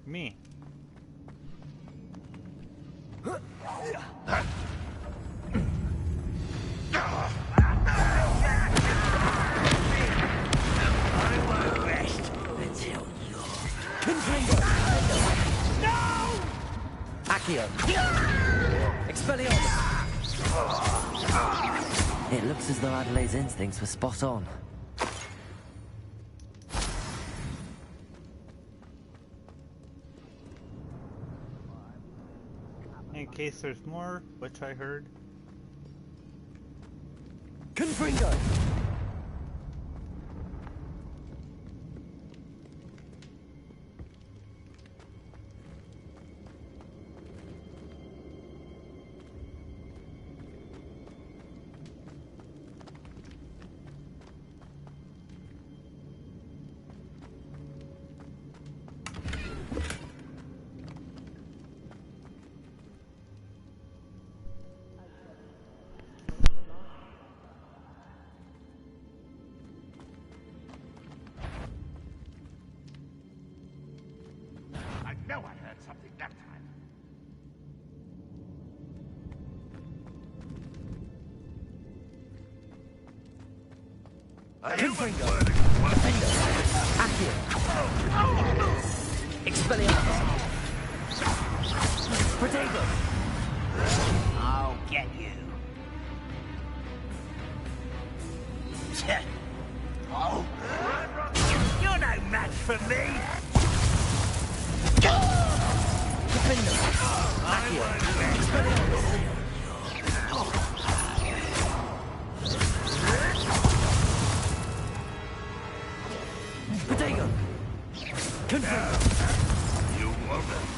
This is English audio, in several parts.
Me. It looks as though Adelaide's instincts were spot on. In case there's more, which I heard. Confringo! know I heard something that time. Confringo! Defender! Accio! Expelliarmus! Protego! I'll get you. Oh! You're no match for me! Defender! Accio! Expelliarmus! Protego! Confirm! You won't.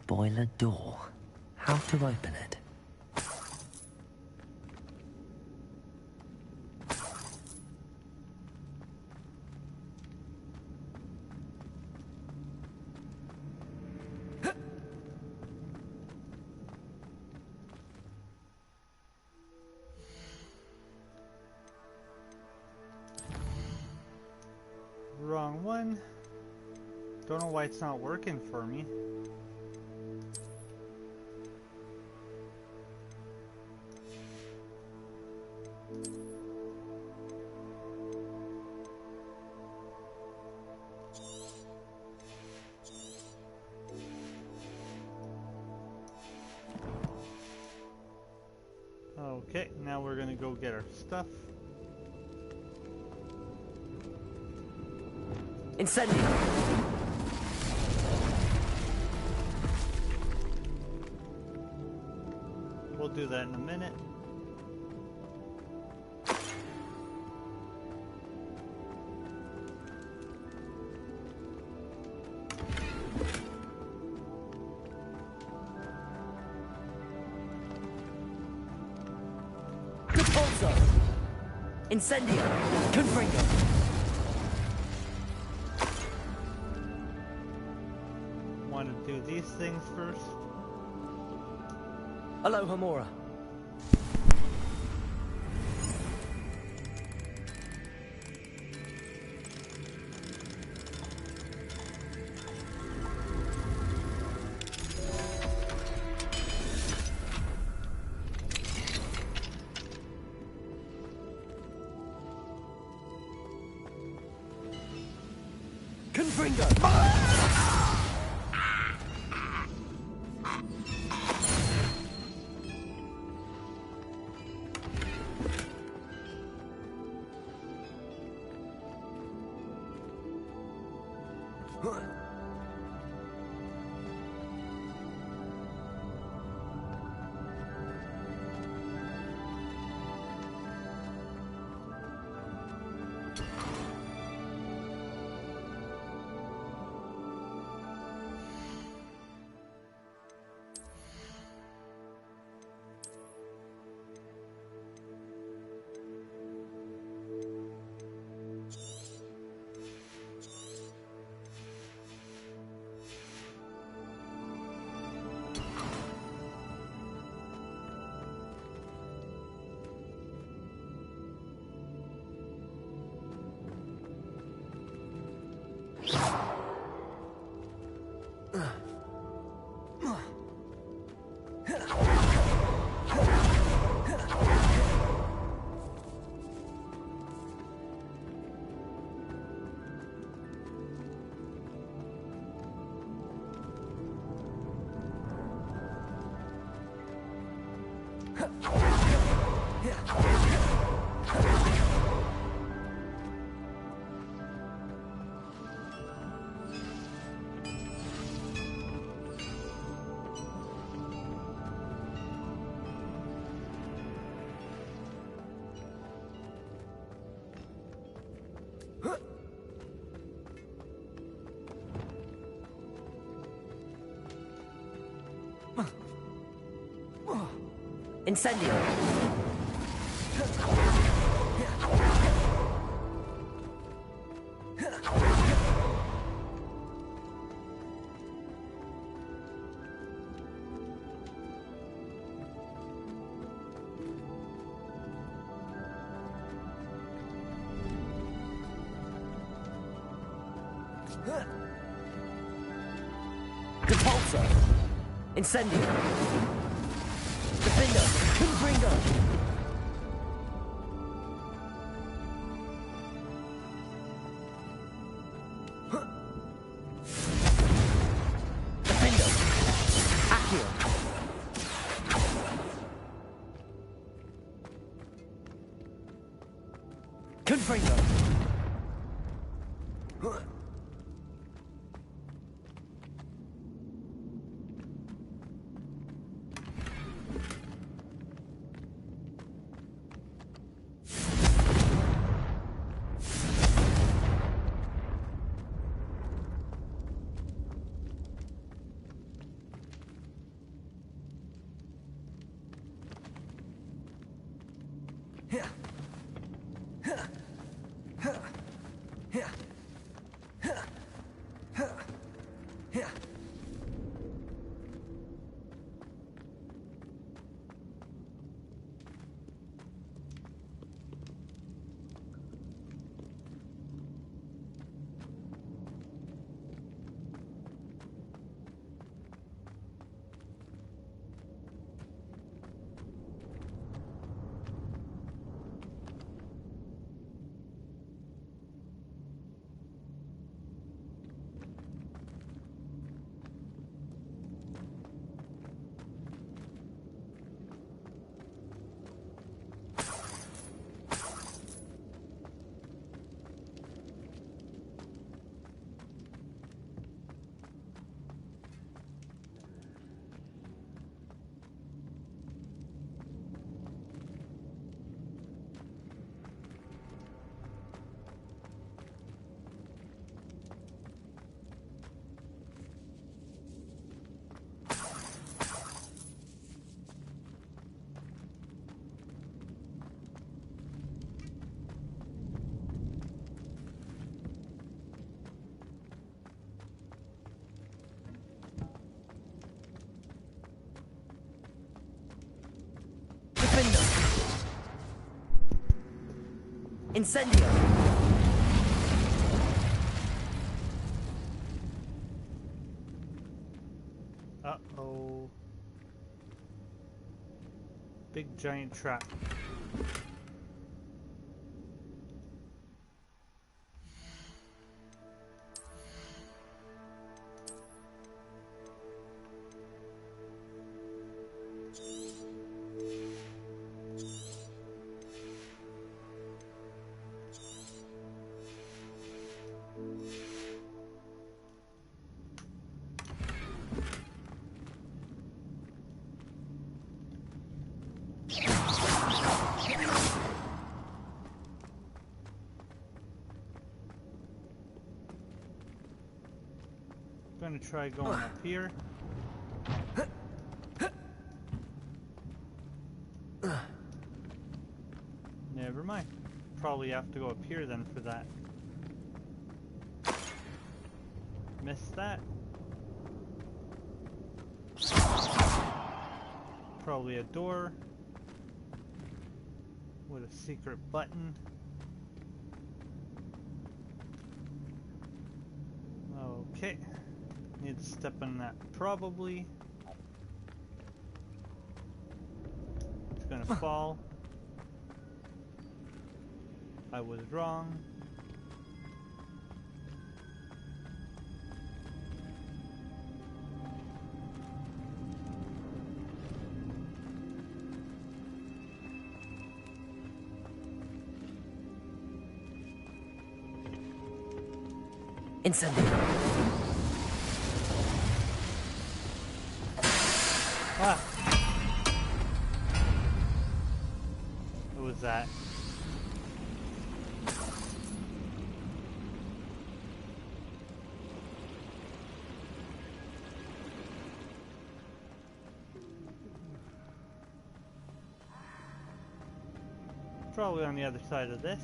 Boiler door. How to open it? Wrong one. Don't know why it's not working for me. Okay, now we're gonna go get our stuff. Incendio! We'll do that in a minute. Incendio! Confringo! Want to do these things first? Aloha Mora. Confringo! Incendio. Repulsor. Incendio. Defender. Confringo. Defender. Accio. Confringo. Incendio. Uh-oh. Big giant trap. Gonna try going up here. Never mind. Probably have to go up here then for that. Missed that. Probably a door with a secret button. Okay. Need to step on that probably. It's gonna fall. I was wrong. Incendio. Ah! What was that? Probably on the other side of this.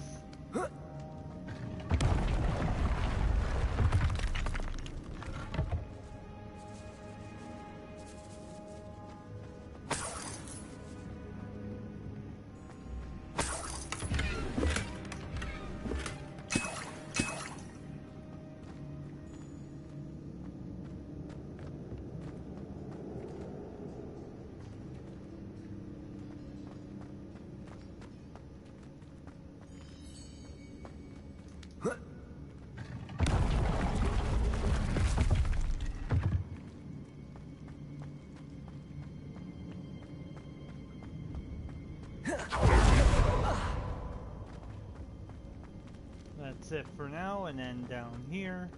That's it for now, and then down here.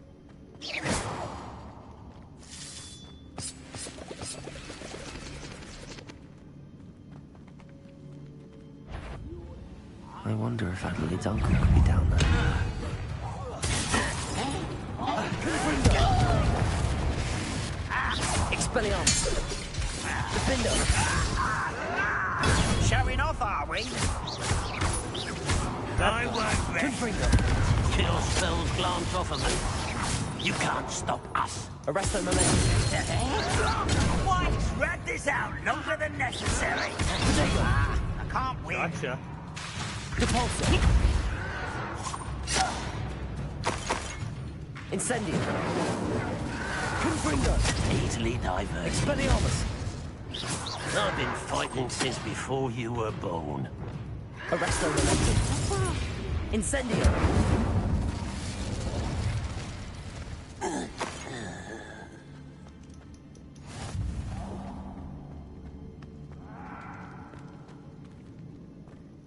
I wonder if Adelaide's uncle could be down there. Expelliarmus! Defender! Showing off, are we? I won't rest. Kill spells glance off of me. You can't stop us. Arresto momentum. Why drag this out longer than necessary? I can't win. Gotcha. Repulsor. Incendio. Confringo. Easily diverted. Expelliarmus. I've been fighting since before you were born. Arresto momentum. Incendio.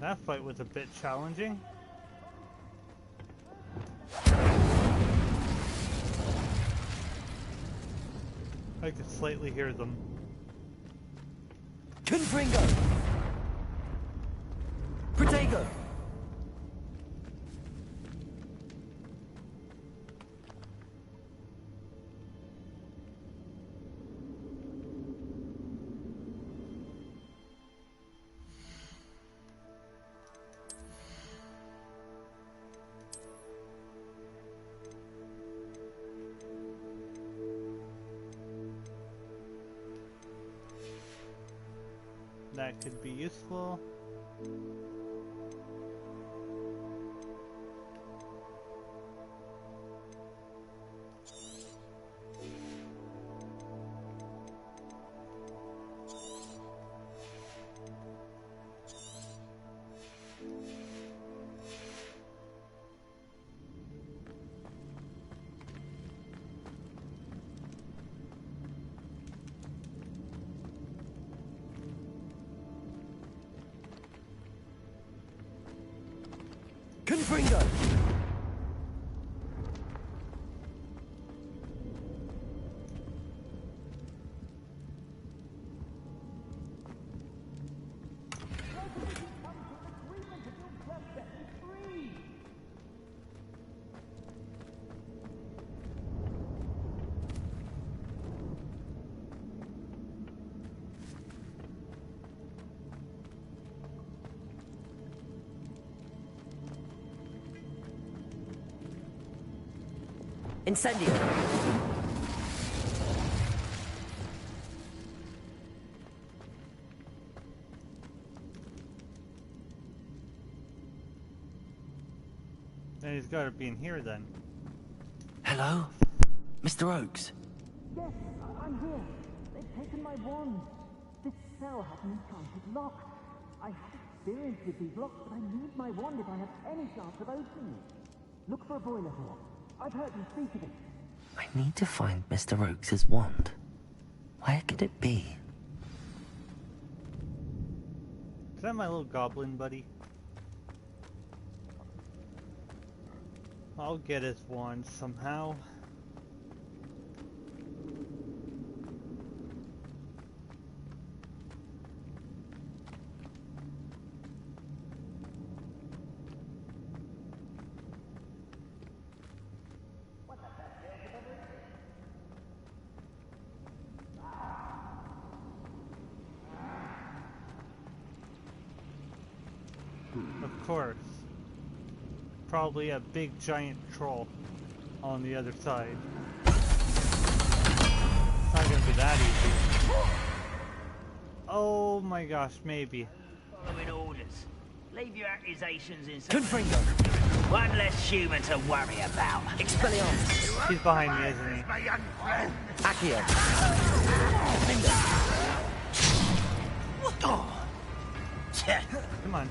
That fight was a bit challenging. I could slightly hear them. Confringo. Protego. That could be useful. Confringo. Incendio. Then he's got to be in here then. Hello? Mr. Oakes? Yes, I'm here. They've taken my wand. This cell has an enchanted lock. I have experience with these locks, but I need my wand if I have any chance of opening it. Look for a boiler here. I've heard you speak of it. I need to find Mr. Oakes' wand. Where could it be? Is that my little goblin buddy? I'll get his wand somehow. Of course. Probably a big giant troll on the other side. It's not gonna be that easy. Oh my gosh, maybe. Following orders. Leave your accusations in. Confringo. One less human to worry about. Expelliarmus. He's behind me, isn't he? My young friend. Accio. Come on.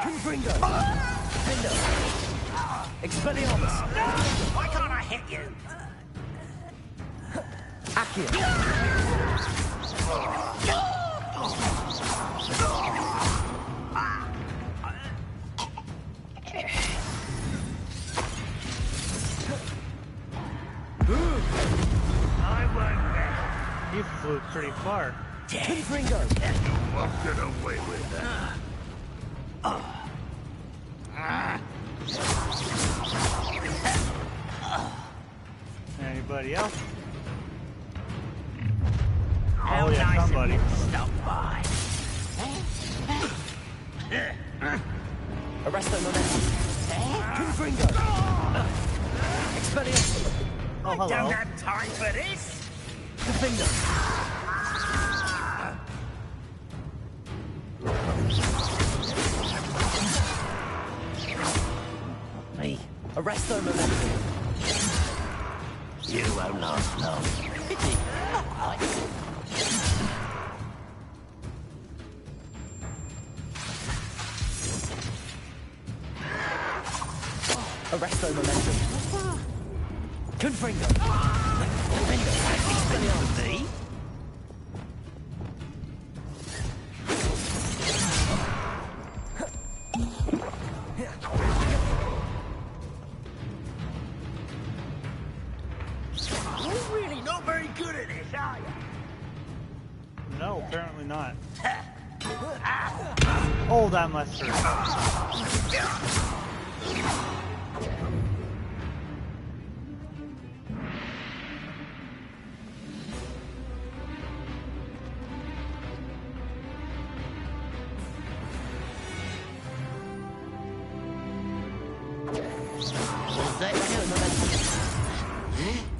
Confringo. Findo. Expelliarmus. Why can't I hit you? Accio. I won't He flew pretty far. Confringo. won't get away with that. Anybody else? How Oh yeah, nice somebody. of you to stop by. Arresto momentum. Confringo. Expelliarmus. Oh, Don't hello. have time for this. Defender. Me. Arresto momentum. You won't last long. Pity. Arresto momentum. Confringo. Confringo. Expelliarmus. You're really not very good at this, are you? No, apparently not. Oh, that must hurt.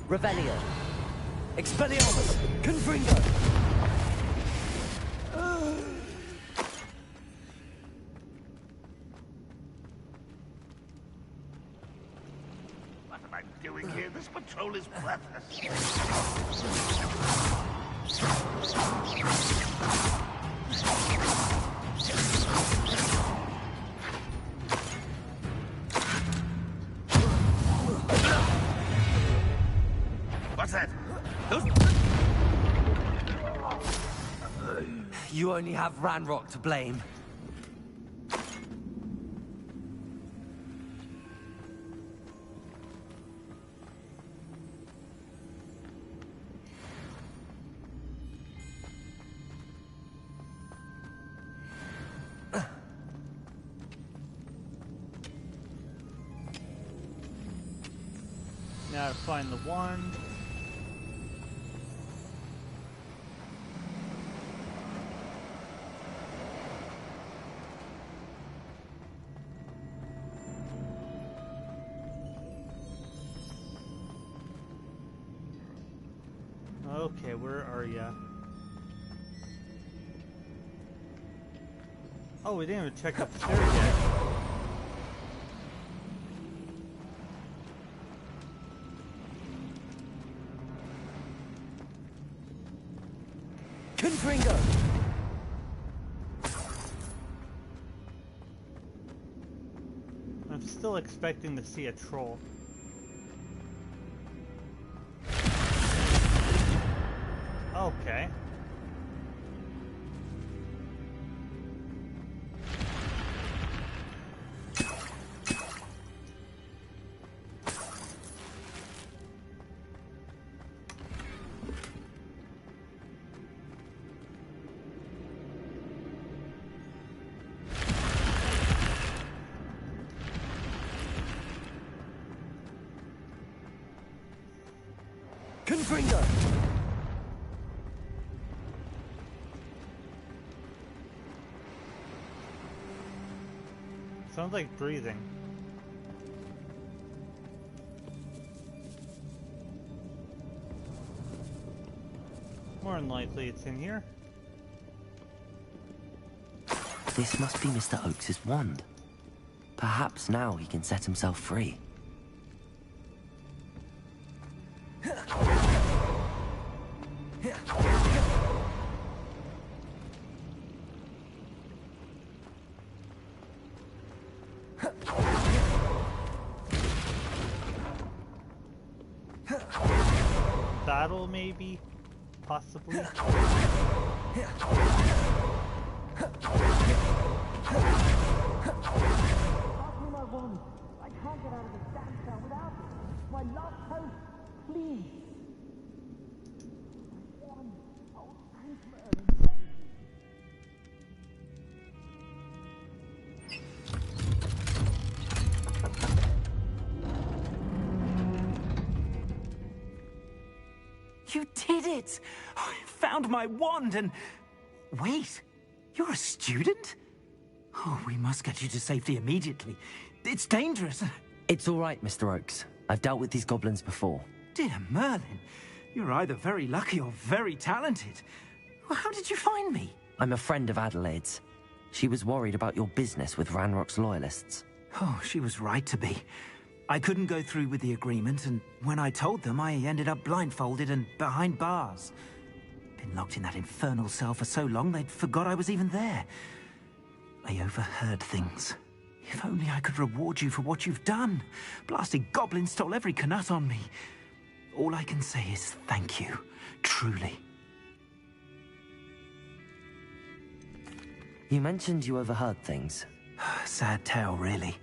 Revelio. Expelliarmus. Confringo. What am I doing here? This patrol is worthless. What's that? You only have Ranrock to blame. Now to find the wand. Okay, where are ya? Oh, we didn't even check upstairs yet. Confringo! I'm still expecting to see a troll. Okay. Confringo! Sounds like breathing. More than likely it's in here. This must be Mr. Oakes's wand. Perhaps now he can set himself free. Battle, maybe? Possibly? Pass me my wand. I can't get out of this damn cell without it. It's my last hope. Please. My wand. Oh, thanks, Merlin. Thank you. You did it! I found my wand and... Wait, you're a student? Oh, we must get you to safety immediately. It's dangerous. It's all right, Mr. Oakes. I've dealt with these goblins before. Dear Merlin, you're either very lucky or very talented. Well, how did you find me? I'm a friend of Adelaide's. She was worried about your business with Ranrock's loyalists. Oh, she was right to be. I couldn't go through with the agreement, and when I told them, I ended up blindfolded and behind bars. Been locked in that infernal cell for so long, they'd forgot I was even there. I overheard things. If only I could reward you for what you've done. Blasted goblins stole every canut on me. All I can say is thank you, truly. You mentioned you overheard things. Sad tale, really.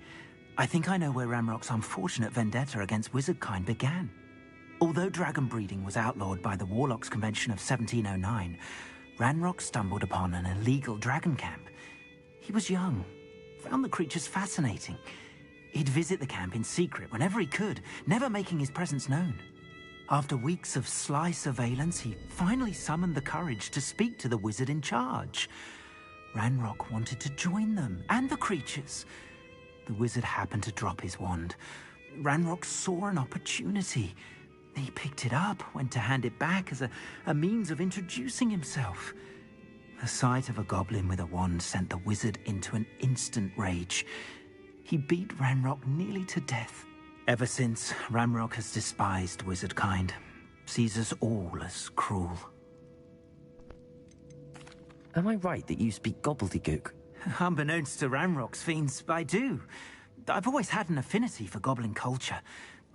I think I know where Ranrock's unfortunate vendetta against wizardkind began. Although dragon breeding was outlawed by the Warlocks Convention of 1709, Ranrock stumbled upon an illegal dragon camp. He was young, found the creatures fascinating. He'd visit the camp in secret whenever he could, never making his presence known. After weeks of sly surveillance, he finally summoned the courage to speak to the wizard in charge. Ranrock wanted to join them, and the creatures. The wizard happened to drop his wand. Ranrock saw an opportunity. He picked it up, went to hand it back as a means of introducing himself. The sight of a goblin with a wand sent the wizard into an instant rage. He beat Ranrock nearly to death. Ever since, Ranrock has despised wizardkind, sees us all as cruel. Am I right that you speak gobbledygook? Unbeknownst to Ranrock's fiends, I do. I've always had an affinity for goblin culture.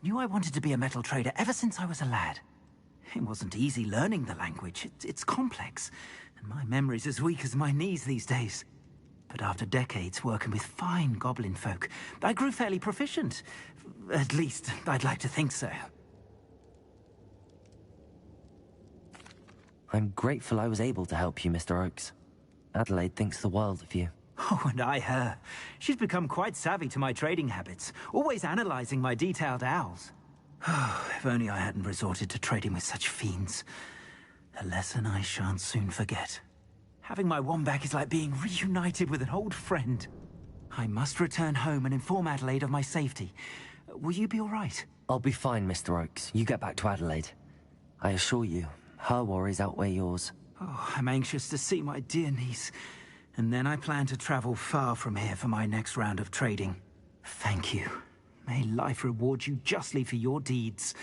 Knew I wanted to be a metal trader ever since I was a lad. It wasn't easy learning the language. It's complex, and my memory's as weak as my knees these days. But after decades working with fine goblin folk, I grew fairly proficient. At least, I'd like to think so. I'm grateful I was able to help you, Mr. Oakes. Adelaide thinks the world of you. Oh, and I her. She's become quite savvy to my trading habits, always analyzing my detailed owls. If only I hadn't resorted to trading with such fiends. A lesson I shan't soon forget. Having my wand back is like being reunited with an old friend. I must return home and inform Adelaide of my safety. Will you be all right? I'll be fine, Mr. Oakes. You get back to Adelaide. I assure you, her worries outweigh yours. Oh, I'm anxious to see my dear niece. And then I plan to travel far from here for my next round of trading. Thank you. May life reward you justly for your deeds.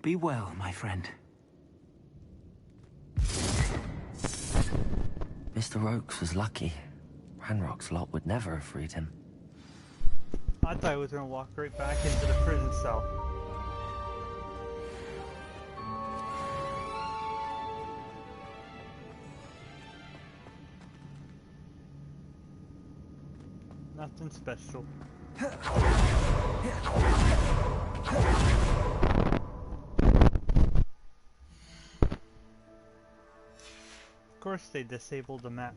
Be well, my friend. Mr. Oakes was lucky. Ranrock's lot would never have freed him. I thought I was going to walk right back into the prison cell. Nothing special. Of course they disabled the map.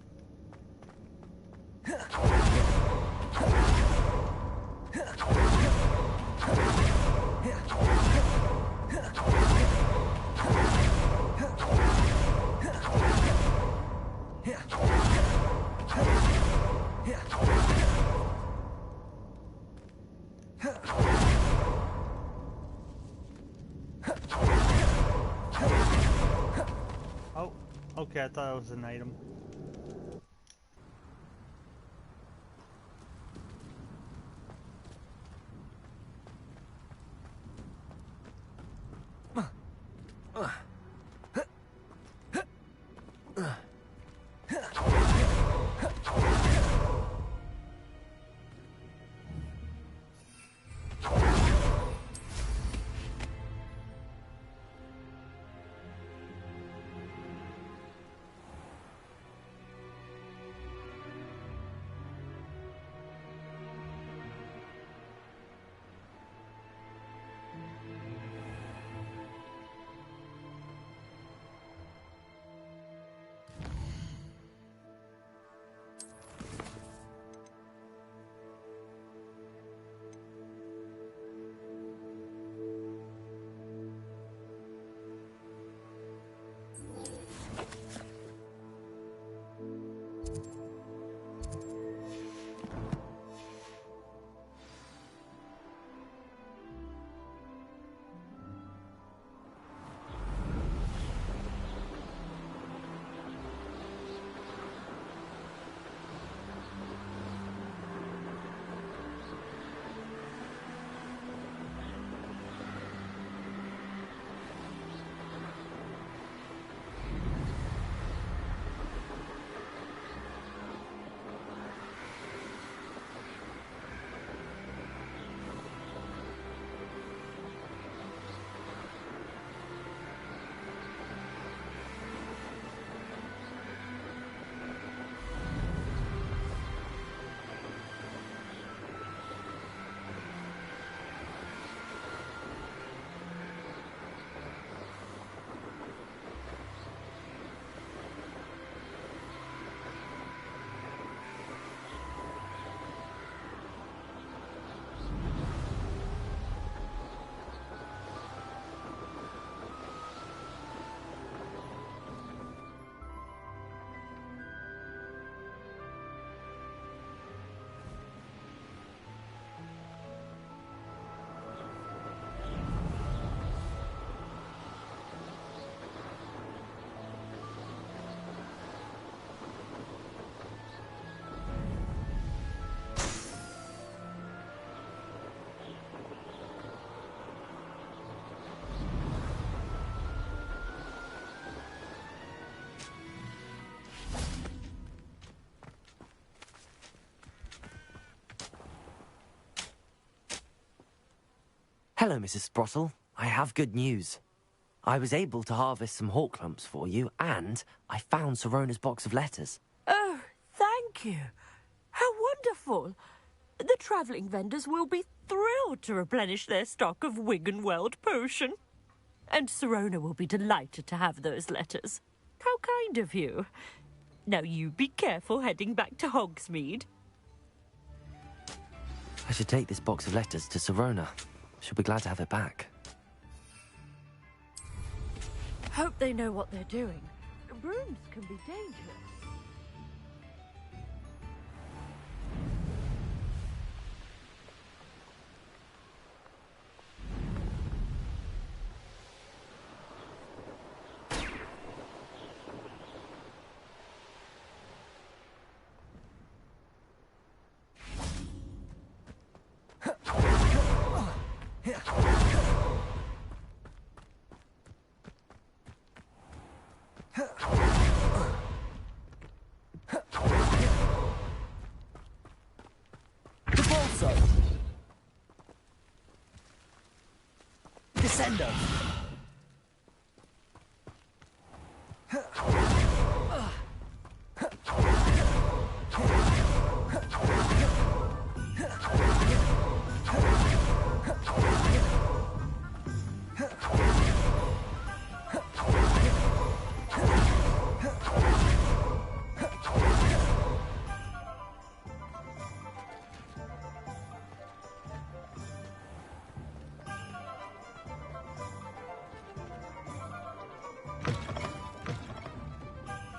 Oh, okay, I thought it was an item. Hello, Mrs. Sprottle. I have good news. I was able to harvest some hawk lumps for you, and I found Sirona's box of letters. Oh, thank you. How wonderful. The travelling vendors will be thrilled to replenish their stock of Wiggenweld potion. And Sirona will be delighted to have those letters. How kind of you. Now you be careful heading back to Hogsmeade. I should take this box of letters to Sirona. She'll be glad to have it back. Hope they know what they're doing. Brooms can be dangerous. Descendo!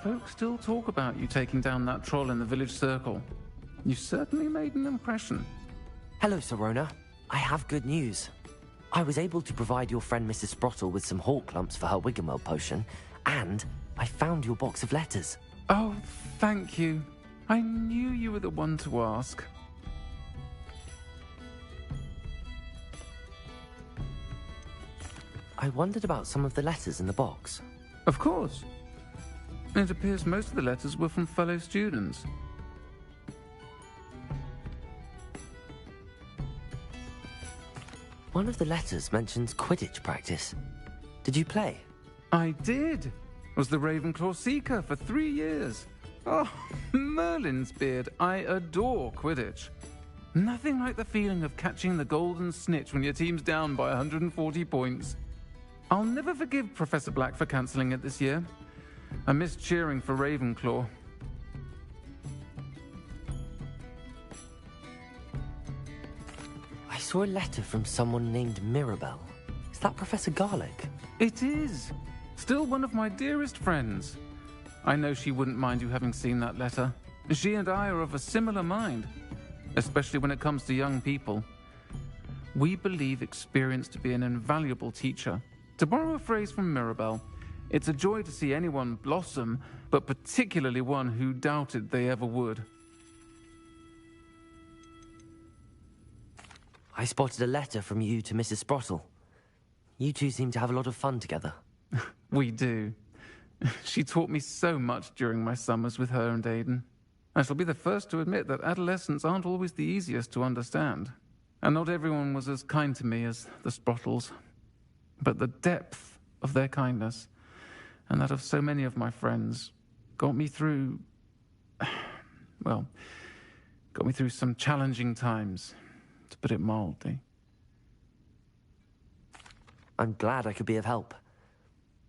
Folks still talk about you taking down that troll in the village circle. You certainly made an impression. Hello, Sirona. I have good news. I was able to provide your friend Mrs. Sprottle with some hawk lumps for her Wiggenweld potion, and I found your box of letters. Oh, thank you. I knew you were the one to ask. I wondered about some of the letters in the box. Of course. It appears most of the letters were from fellow students. One of the letters mentions Quidditch practice. Did you play? I did. Was the Ravenclaw Seeker for 3 years. Oh, Merlin's beard. I adore Quidditch. Nothing like the feeling of catching the golden snitch when your team's down by 140 points. I'll never forgive Professor Black for cancelling it this year. I miss cheering for Ravenclaw. I saw a letter from someone named Mirabelle. Is that Professor Garlick? It is. Still one of my dearest friends. I know she wouldn't mind you having seen that letter. She and I are of a similar mind, especially when it comes to young people. We believe experience to be an invaluable teacher. To borrow a phrase from Mirabelle, it's a joy to see anyone blossom, but particularly one who doubted they ever would. I spotted a letter from you to Mrs. Sprottle. You two seem to have a lot of fun together. We do. She taught me so much during my summers with her and Aidan. I shall be the first to admit that adolescents aren't always the easiest to understand. And not everyone was as kind to me as the Sprottles. But the depth of their kindness, and that of so many of my friends, got me through... well, got me through some challenging times, to put it mildly. I'm glad I could be of help.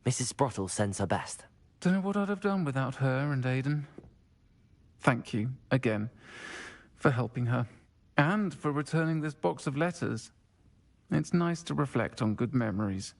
Mrs. Sprottle sends her best. Don't know what I'd have done without her and Aidan. Thank you, again, for helping her, and for returning this box of letters. It's nice to reflect on good memories.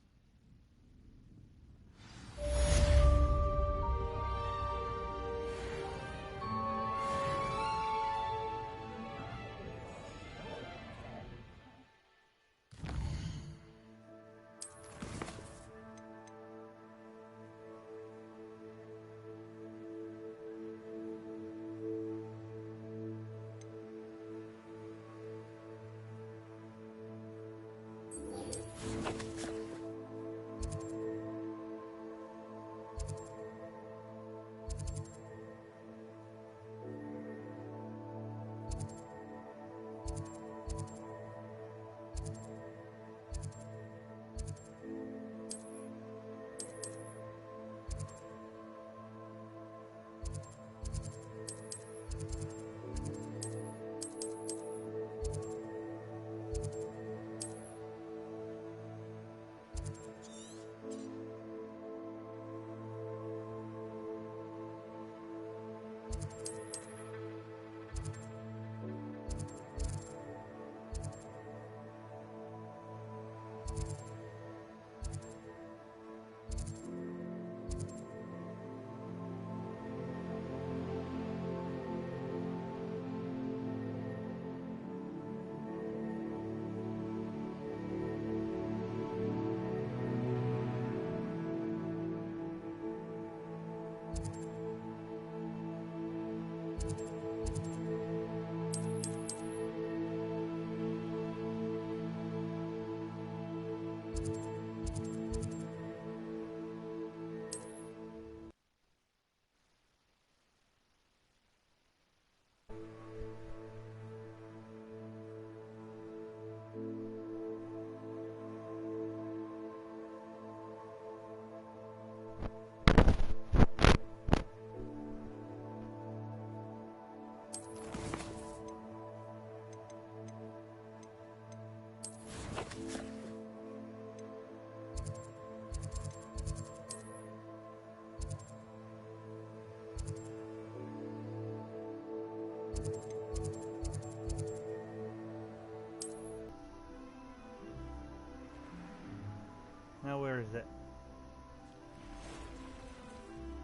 Now where is it?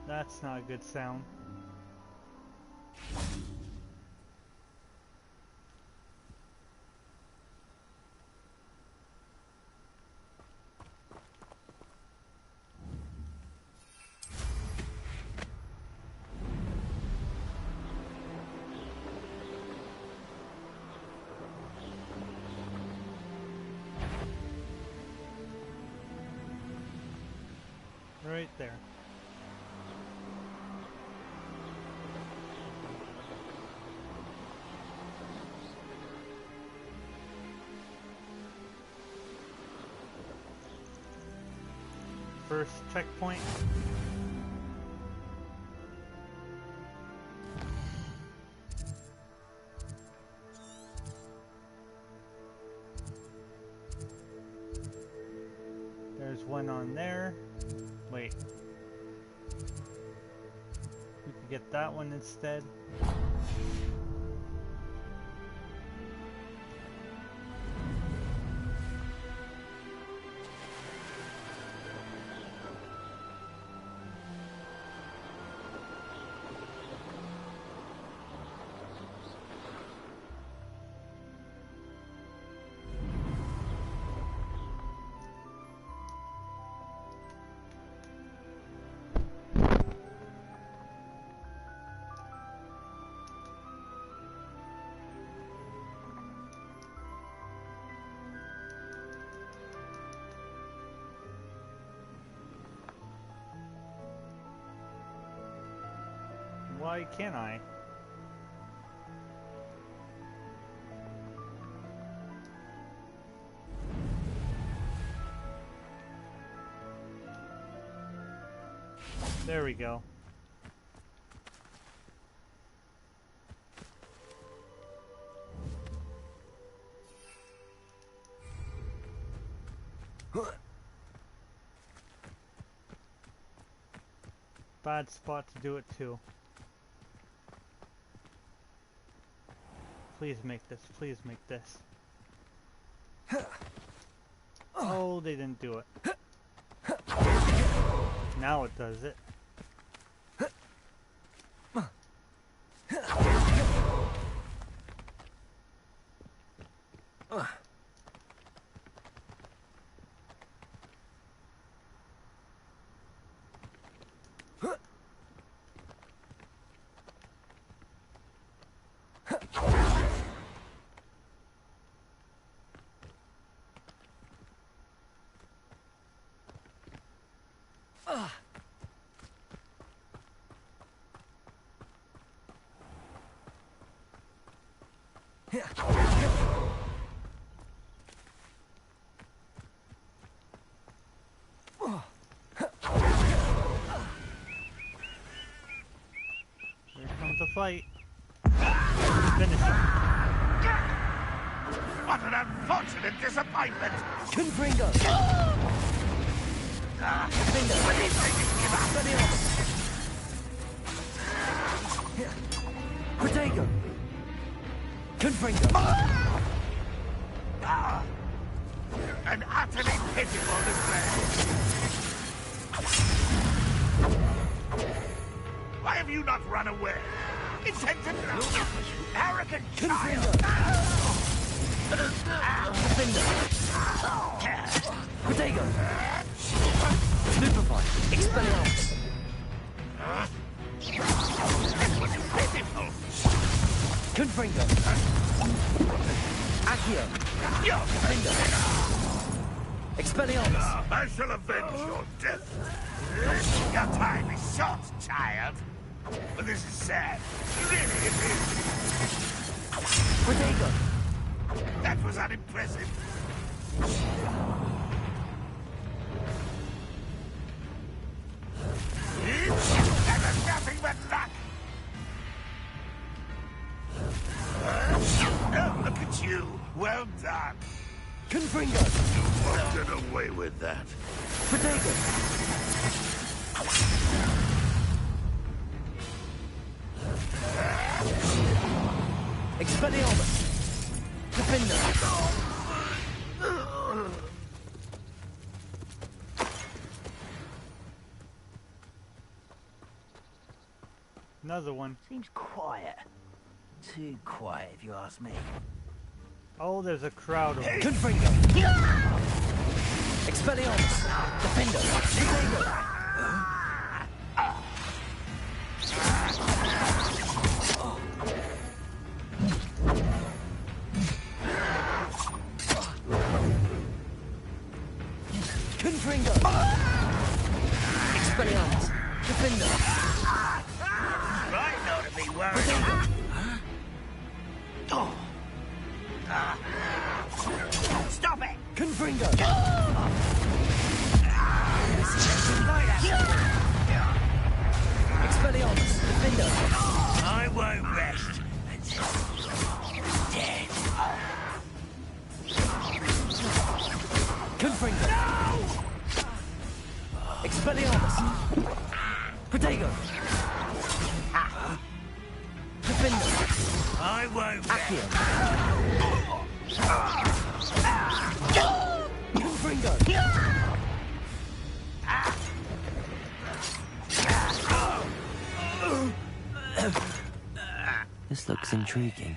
That's not a good sound. Right there. First checkpoint. There's one on there. Wait. We could get that one instead. Why can't I? There we go. Bad spot to do it too. Please make this. Please make this. Oh, they didn't do it. Now it does it. Here comes the fight. Finish him. What an unfortunate disappointment! Confringo! Protego! Confringo! An utterly pitiful display! Why have you not run away? Intend to know, you arrogant child! Protego! Stupefy! Expelliarmus! This was pitiful! Confringo! Accio! Confringo! Expelliarmus! I shall avenge your death! Your time is short, child! But this is sad. Really, it is! Protego! That was unimpressive. That was nothing but luck! Oh, look at you! Well done! Confringo! Won't get away with that. Potato! Expelliarmus! Defender! Another one. Seems quiet. Too quiet, if you ask me. Oh, there's a crowd of them. Confringo! Expelliarmus! Defender! Potato! Confringo! Expelliarmus! Defender! Right, not to be worried. Stop it! Confringo! Expelliarmus! Defender! I won't rest until you're dead. Confringo! Expelliarmus! Protego! Defender! I won't rest. Accio! Confringo! This looks intriguing.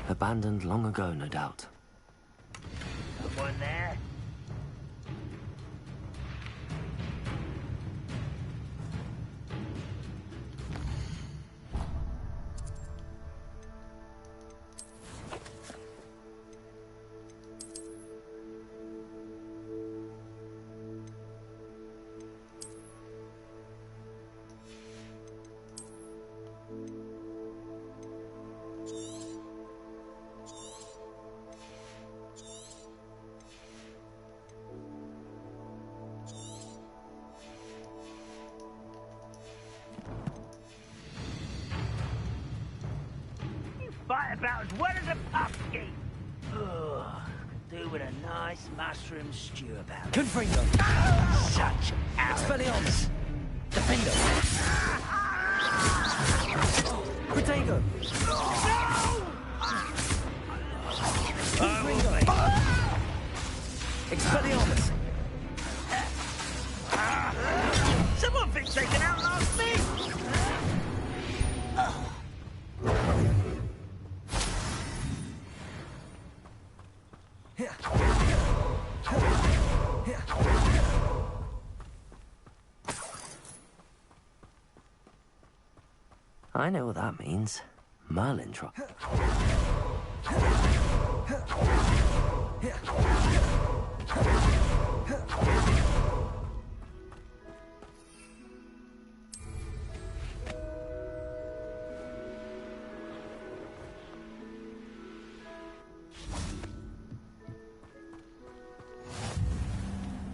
Abandoned long ago, no doubt. Someone there? Fight about as well as a pumpkin. Ugh, could do with a nice mushroom stew about. Confringo! Such Expelliarmus! Defender! Protego! Confringo! Expelliarmus! Someone thinks they can outlast me. I know what that means. Merlin trap.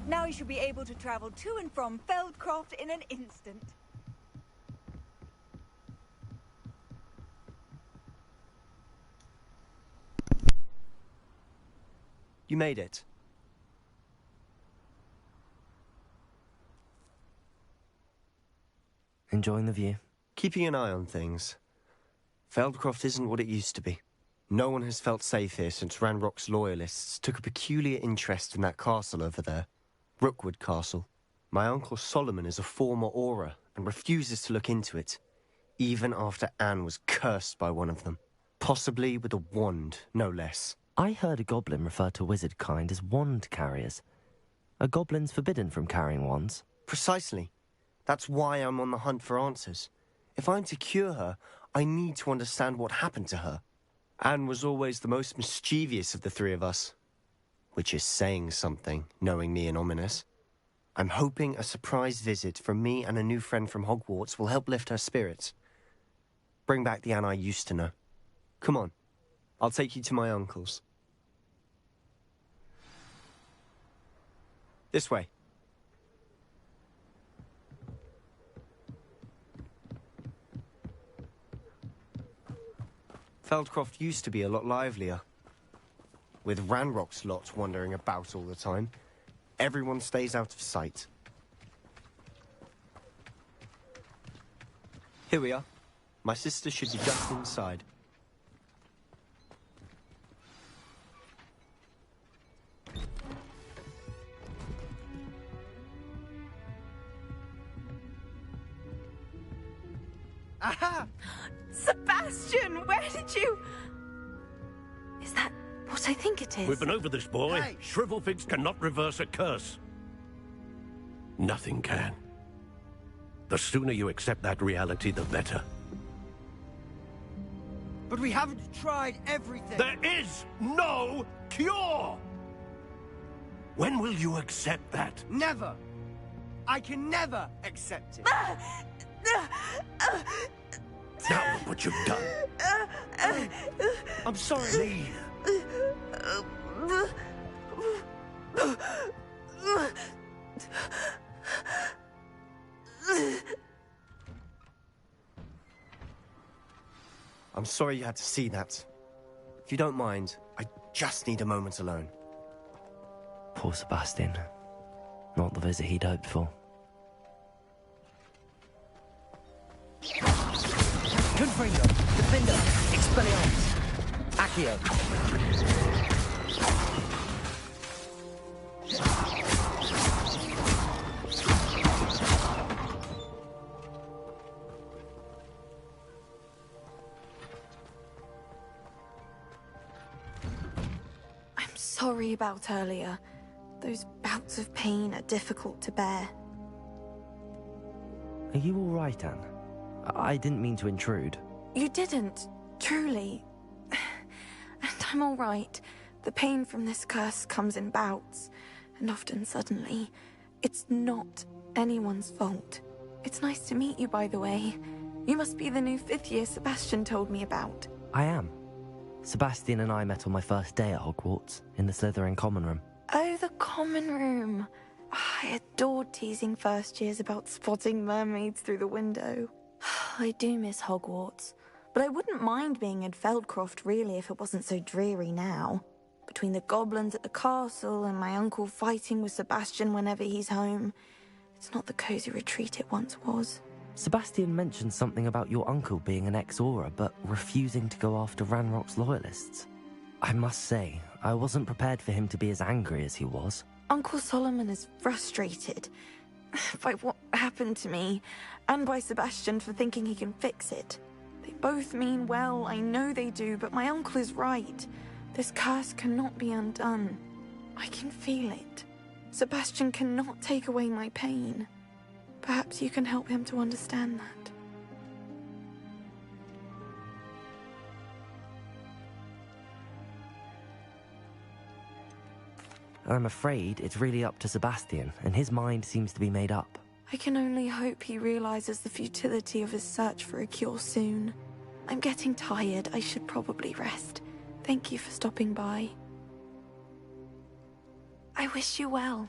Now you should be able to travel to and from Feldcroft in an instant. You made it. Enjoying the view? Keeping an eye on things. Feldcroft isn't what it used to be. No one has felt safe here since Ranrock's loyalists took a peculiar interest in that castle over there. Rookwood Castle. My uncle Solomon is a former Auror and refuses to look into it, even after Anne was cursed by one of them. Possibly with a wand, no less. I heard a goblin refer to wizard kind as wand carriers. Are goblins forbidden from carrying wands? Precisely. That's why I'm on the hunt for answers. If I'm to cure her, I need to understand what happened to her. Anne was always the most mischievous of the three of us. Which is saying something, knowing me and Ominous. I'm hoping a surprise visit from me and a new friend from Hogwarts will help lift her spirits. Bring back the Anne I used to know. Come on, I'll take you to my uncle's. This way. Feldcroft used to be a lot livelier. With Ranrock's lot wandering about all the time, everyone stays out of sight. Here we are. My sister should be just inside. Aha! Sebastian, where did you... Is that what I think it is? We've been over this, boy. Hey. Shrivelfigs cannot reverse a curse. Nothing can. The sooner you accept that reality, the better. But we haven't tried everything. There is no cure! When will you accept that? Never. I can never accept it. Now look what you've done. I'm sorry. Leave. I'm sorry you had to see that. If you don't mind, I just need a moment alone. Poor Sebastian. Not the visit he'd hoped for. Confringo, Defender, Expelliarmus, Accio. I'm sorry about earlier. Those bouts of pain are difficult to bear. Are you all right, Anne? I didn't mean to intrude. You didn't, truly. And I'm all right. The pain from this curse comes in bouts, and often suddenly. It's not anyone's fault. It's nice to meet you, by the way. You must be the new 5th year Sebastian told me about. I am. Sebastian and I met on my first day at Hogwarts, in the Slytherin common room. Oh, the common room. I adored teasing first years about spotting mermaids through the window. I do miss Hogwarts, but I wouldn't mind being in Feldcroft really if it wasn't so dreary now. Between the goblins at the castle and my uncle fighting with Sebastian whenever he's home, it's not the cozy retreat it once was. Sebastian mentioned something about your uncle being an ex-Auror, but refusing to go after Ranrock's loyalists. I must say, I wasn't prepared for him to be as angry as he was. Uncle Solomon is frustrated by what happened to me, and by Sebastian for thinking he can fix it. They both mean well, I know they do, but my uncle is right. This curse cannot be undone. I can feel it. Sebastian cannot take away my pain. Perhaps you can help him to understand that. I'm afraid it's really up to Sebastian, and his mind seems to be made up. I can only hope he realizes the futility of his search for a cure soon. I'm getting tired. I should probably rest. Thank you for stopping by. I wish you well.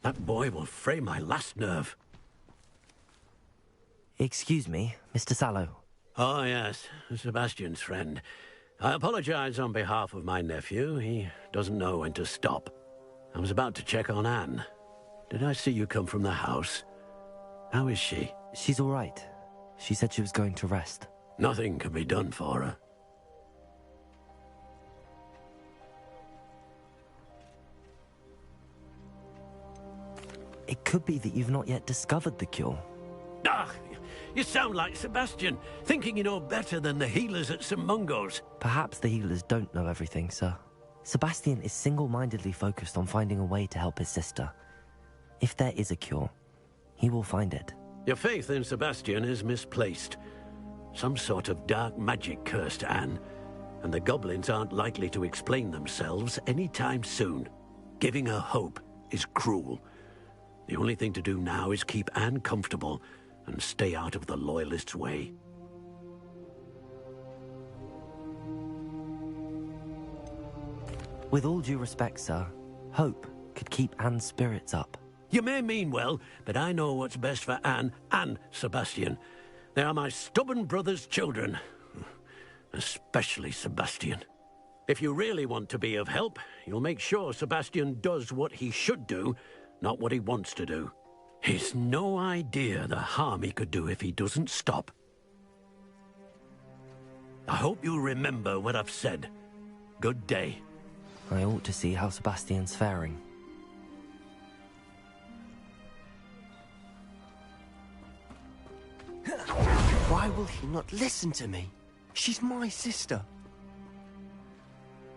That boy will fray my last nerve. Excuse me, Mr. Sallow. Oh, yes, Sebastian's friend. I apologize on behalf of my nephew. He doesn't know when to stop. I was about to check on Anne. Did I see you come from the house? How is she? She's all right. She said she was going to rest. Nothing can be done for her. It could be that you've not yet discovered the cure. Ah, you sound like Sebastian, thinking you know better than the healers at St. Mungo's. Perhaps the healers don't know everything, sir. Sebastian is single-mindedly focused on finding a way to help his sister. If there is a cure, he will find it. Your faith in Sebastian is misplaced. Some sort of dark magic cursed Anne, and the goblins aren't likely to explain themselves anytime soon. Giving her hope is cruel. The only thing to do now is keep Anne comfortable and stay out of the Loyalists' way. With all due respect, sir, hope could keep Anne's spirits up. You may mean well, but I know what's best for Anne and Sebastian. They are my stubborn brother's children. Especially Sebastian. If you really want to be of help, you'll make sure Sebastian does what he should do, not what he wants to do. He's no idea the harm he could do if he doesn't stop. I hope you'll remember what I've said. Good day. I ought to see how Sebastian's faring. Why will he not listen to me? She's my sister.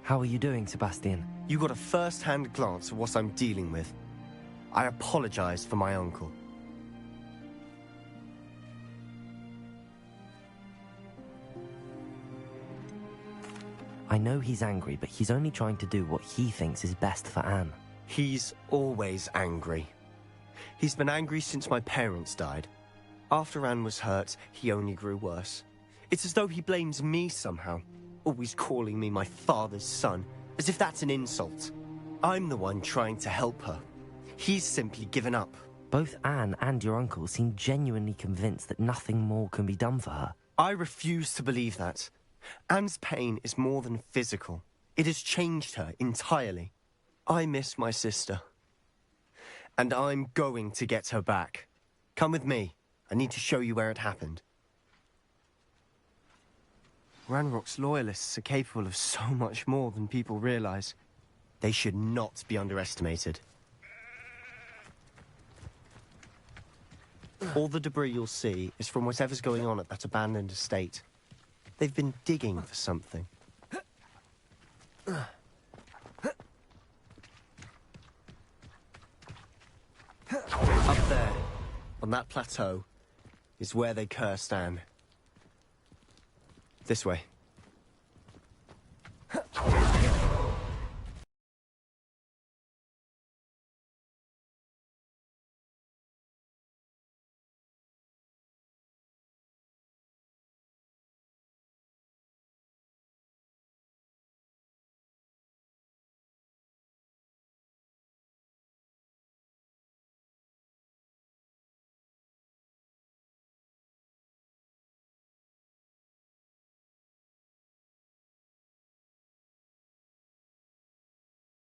How are you doing, Sebastian? You got a first-hand glance of what I'm dealing with. I apologize for my uncle. I know he's angry, but he's only trying to do what he thinks is best for Anne. He's always angry. He's been angry since my parents died. After Anne was hurt, he only grew worse. It's as though he blames me somehow, always calling me my father's son, as if that's an insult. I'm the one trying to help her. He's simply given up. Both Anne and your uncle seem genuinely convinced that nothing more can be done for her. I refuse to believe that. Anne's pain is more than physical. It has changed her entirely. I miss my sister. And I'm going to get her back. Come with me. I need to show you where it happened. Ranrock's loyalists are capable of so much more than people realize. They should not be underestimated. All the debris you'll see is from whatever's going on at that abandoned estate. They've been digging for something. Up there, on that plateau, is where they cursed Anne. This way.